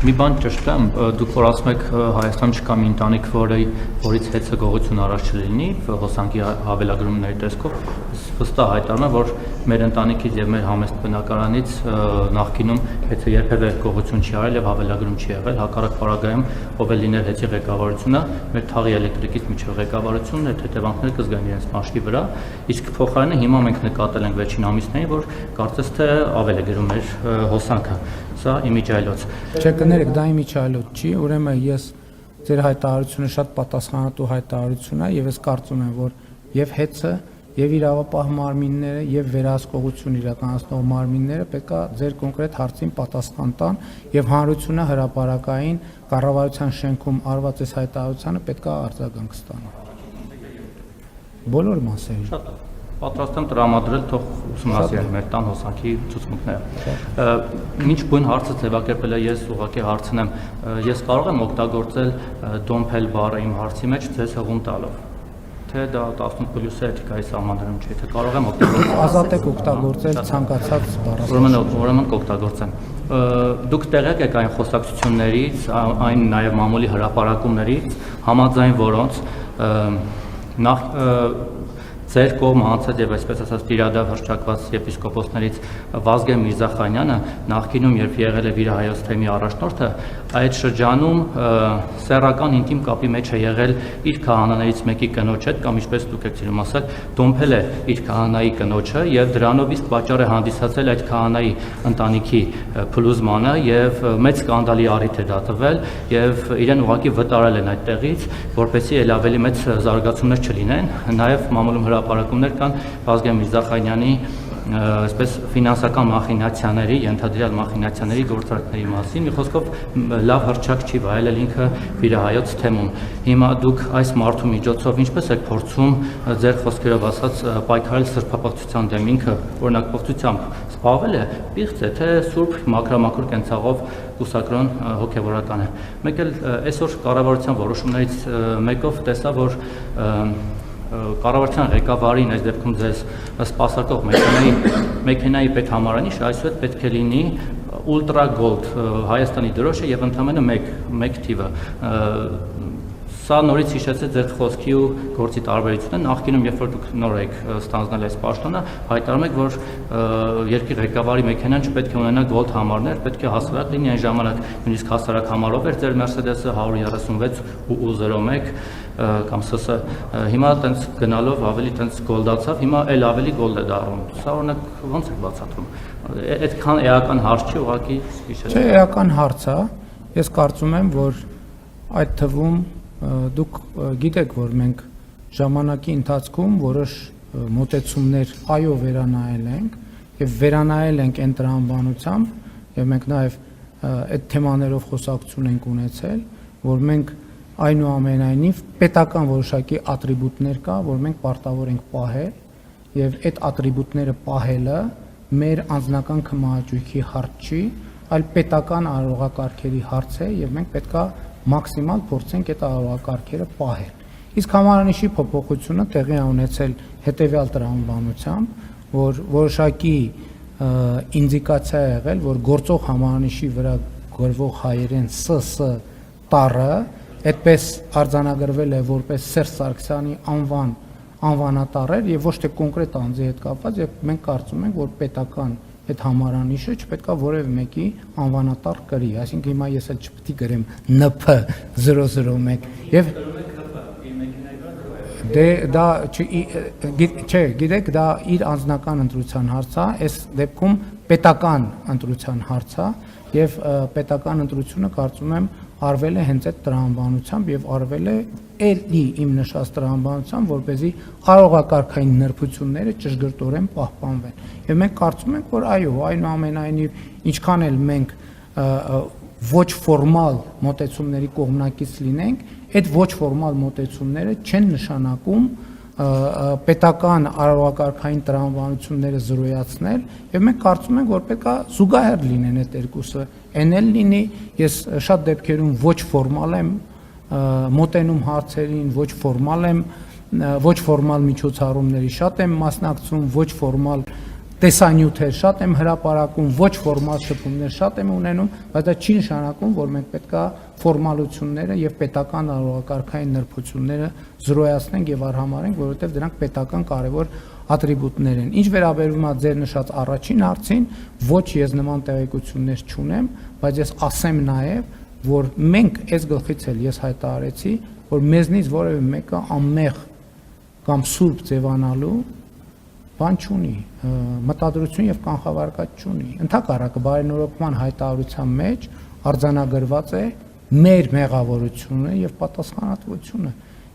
Մի բան ճշտ է, դուք որ ասում եք Հայաստան չկա մի ընտանիք, որից հեծը գողություն առաջ չլինի, հոսանքի հավելագրումների տեսքով, վստահ հայտարարում եմ, որ մեր ընտանիքից եւ մեր համեստ բնակարանից նախկինում հեծը երբևէ գողություն չի արել եւ հավելագրում չի եղել, հակառակ պարագայում ով է լինել հեծի ղեկավարությունը, մեր թաղի էլեկտրիկից միջև ղեկավարությունն այդ հետևանքները կզգան իրենց մաշկի վրա, իսկ փոխարենը հիմա մենք նկատել ենք վերջին ամիսներին, որ կարծես թե ավել է գրում մեր հոսանքը, սա իմիջայլոց։ Չէ, կներեք, դա իմիջայլոց չի, ուրեմն ես ձեր հայտարարությունը շատ պատասխանատու հայտարարություն է եւ ես կարծում եմ, որ եւ հեծը եւ իրավապահ մարմինները եւ վերահսկողություն իրականացնող մարմինները պետք է ձեր կոնկրետ հարցին պատասխան տան եւ հանրությունը հրապարակային կառավարության շենքում արված այս հայտարարությանը պետք է արձագանք ստանա։ Բոլոր մասերին։ Շատ պատրաստ եմ տրամադրել, թող ուսումնասիրեն մեր տան հոսանքի ցուցմունքները։ Ինչ բուն հարցը ձևակերպել է, ես ուղղակի հարցնեմ, ես կարող եմ օգտագործել դոմփել բառը իմ հարցի մեջ ձեզ հղում տալով, թե դա 18+ էթիկայի սահմաններում չէ, թե կարող եմ օգտագործել։ Ազատ եք օգտագործել ցանկացած բառ։ Ուրեմն կօգտագործեմ։ Դուք տեղյակ եք այն խոսակցություններից, այն նաև մամուլի հրապարակումներից, համաձայն որոնց նախ ձեր կողմը անցած եւ այսպես ասած տիրադավ հռչակված եպիսկոպոսներից Վազգեն Միրզախանյանը նախկինում երբ եղել է վիրահայոց թեմի առաջնորդը, այդ շրջանում սեռական ինտիմ կապի մեջ է եղել իր քահանաներից մեկի կնոջ հետ կամ ինչպես դուք եք ցույց ասել, դոմփել է իր քահանայի կնոջը եւ դրանով իսկ պատճառ է հանդիսացել այդ քահանայի ընտանիքի փլուզմանը եւ մեծ սկանդալի առիթ է դա տվել եւ իրեն ուղղակի վտարել են այդտեղից, որպեսզի ել ավելի մեծ զարգացումներ չլինեն, նաեւ մամուլում հրապարակումներ կան Վազգեն Միրզախանյանի այսպես ֆինանսական մախինացիաների, ենթադրյալ մախինացիաների գործարքների մասին, մի խոսքով լավ հռչակ չի վայելել ինքը վիրահայոց թեմում։ Հիմա դուք այս մարդու միջոցով ինչպես եք փորձում ձեր խոսքերով ասած պայքարել սրբապղծության դեմ, ինքը օրինակ պղծությամբ զբաղվել է, պիղծ է, թե սուրբ մաքրամաքուր կենցաղով կուսակրոն հոգևորական է։ Մեկ էլ այսօր կառավարության որոշումներից մեկով տեսա, որ կառավարության ղեկավարին այս դեպքում ձեզ սպասարկող մեքենայի պետհամարանիշը այսուհետ պետք է լինի ուլտրա գոլդ Հայաստանի դրոշը եւ ընդամենը մեկ թիվը։ Սա նորից հիշեցեց ձեր խոսքի ու գործի տարբերությունը, նախկինում երբ որ դուք նոր եք ստանձնել այս պաշտոնը, հայտարարում եք, որ երկրի ղեկավարի մեքենան չպետք է ունենա գոլդ համարներ, պետք է հասարակ լինի, այն ժամանակ նույնիսկ հասարակ համարով էր ձեր Mercedes-ը 136 կամ ՍՍ, հիմա տենց գնալով ավելի տենց գոլդացավ, հիմա էլ ավելի գոլդ է դառնում։ Սա օրինակ ո՞նց է բացատրում։ Այդքան էական հարց չի, ուղղակի հիշեցեք։ Չէ, էական հարց է։ Ես կարծում եմ, որ այդ թվում դուք գիտեք, որ մենք ժամանակի ընթացքում որոշ մոտեցումներ այո վերանայել ենք եւ վերանայել ենք այն տրամաբանությամբ եւ մենք նաեւ այդ թեմաներով խոսակցություն ենք ունեցել, որ մենք այնուամենայնիվ պետական որոշակի ատրիբուտներ կա, որ մենք պարտավոր ենք պահել եւ այդ ատրիբուտները պահելը մեր անձնական քմահաճույքի հարց չի, այլ պետական արարողակարգերի հարց է եւ մենք պետքա մաքսիմալ փորձենք այդ արարողակարգերը պահել։ Իսկ համարանիշի փոփոխությունը տեղի է ունեցել հետեւյալ տրամաբանությամբ, որ որոշակի ինդիկացիա է եղել, որ գործող համարանիշի վրա գրվող հայերեն ՍՍ տառը այդպես արձանագրվել է որպես Սերժ Սարգսյանի անվանատառեր եւ ոչ թե կոնկրետ անձի հետ կապված, եւ մենք կարծում ենք, որ պետական այդ համարանիշը չպետք է որևէ մեկի անվանատառ կրի, այսինքն հիմա ես էլ չպետք է գրեմ NP001 եւ դա չէ, գիտեք, դա իր անձնական ընտրության հարց է, այս դեպքում պետական ընտրության հարց է եւ պետական ընտրությունը կարծում եմ արվել է հենց այդ տրամաբանությամբ եւ արվել է էլի իմ նշած տրամաբանությամբ, որպեսզի արարողակարգային նրբությունները ճշգրտորեն պահպանվեն։ Եվ մենք կարծում ենք, որ այո, այնուամենայնիվ ինչքան էլ մենք ոչ ֆորմալ մոտեցումների կողմնակից լինենք, այդ ոչ ֆորմալ մոտեցումները չեն նշանակում պետական արարողակարգային տրամաբանությունները զրոյացնել եւ մենք կարծում ենք, որ պետք է զուգահեռ լինեն այդ երկուսը, այն էլ լինի, ես շատ դեպքերում ոչ ֆորմալ եմ մոտենում հարցերին, ոչ ֆորմալ միջոցառումների շատ եմ մասնակցում, ոչ ֆորմալ տեսանյութեր շատ եմ հրապարակում, ոչ ֆորմալ շփումներ շատ եմ ունենում, բայց դա չի նշանակում, որ մենք պետք է ֆորմալությունները եւ պետական արարողակարգային նրբությունները զրոյացնենք եւ արհամարենք, որովհետեւ դրանք պետական կարեւոր ատրիբուտներ են։ Ինչ վերաբերում է ձեր նշած առաջին հարցին, ոչ ես նման տեղեկություններ չունեմ, բայց ես ասեմ նաեւ, որ մենք այս գլխից էլ ես հայտարարեցի, որ մեզնից որևէ մեկը անմեղ կամ սուրբ ձևանալու բան չունի, մտադրություն եւ կանխավարկած չունի։ Ընդհակառակը բարենորոգման հայտարարության մեջ արձանագրված է մեր մեղավորությունը եւ պատասխանատվությունը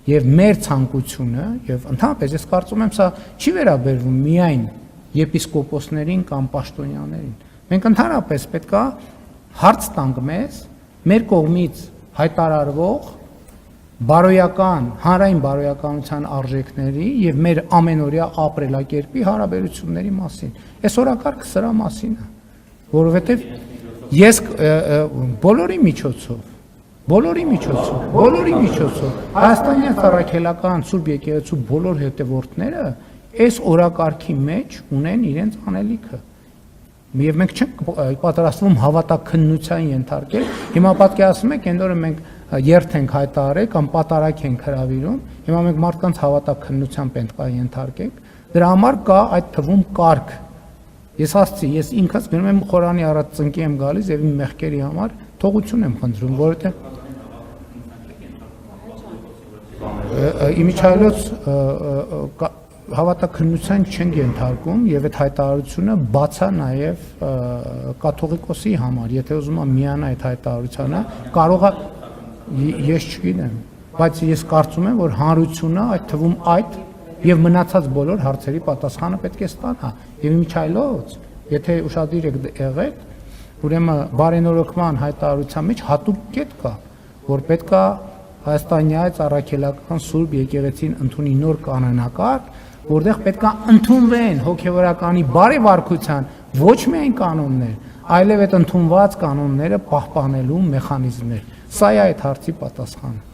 եւ մեր ցանկությունը եւ ընդհանրապես ես կարծում եմ սա չի վերաբերվում միայն եպիսկոպոսներին կամ պաշտոնյաներին։ Մենք ընդհանրապես պետքա հարց տանք մեզ մեր կողմից հայտարարվող բարոյական, հանրային բարոյականության արժեքների եւ մեր ամենօրյա ապրելակերպի հարաբերությունների մասին։ Այս օրակարգը սրա մասին է, որովհետեւ ես բոլորի միջոցով Հայաստանի Առաքելական Սուրբ Եկեղեցու բոլոր հետևորդները այս օրակարգի մեջ ունեն իրենց անելիքը։ Եվ մենք չենք պատրաստվում հավատաքննության ենթարկել։ Հիմա պատկերացնում եք, այն օրը մենք երթ ենք հայտարարել կամ պատարակ ենք հրավիրում, հիմա մենք մարդկանց հավատաքննության պետք է ենթարկենք։ Դրա համար կա այդ թվում կարգ։ Ես ասացի, ես ինքս գնում եմ Խորանի առաջ ծնկի եմ գալիս եւ իմ մեղքերի համար թողություն եմ խնդրում, որովհետեւ իմիջայլոց հավատաքննության չեն ենթարկում եւ այդ հայտարարությունը բաց է նաեւ կաթողիկոսի համար, եթե ուզում է միանա այդ հայտարարությանը, կարող է ես չգիտեմ, բայց ես կարծում եմ, որ հանրությունը այդ թվում այդ եւ մնացած բոլոր հարցերի պատասխանը պետք է ստանա եւ իմիջայլոց, եթե ուշադիր եք եղել, ուրեմն բարենորոգման հայտարարության մեջ հատուկ կետ կա, որ պետք է Հայաստանի Առաքելական Սուրբ Եկեղեցին ընդունի նոր կանոնակարգ, որտեղ պետք է ընդունվեն հոգևորականի բարեվարկության ոչ միայն կանոններ, այլև այդ ընդունված կանոնները պահպանելու մեխանիզմներ։ Սա է այդ հարցի պատասխանը։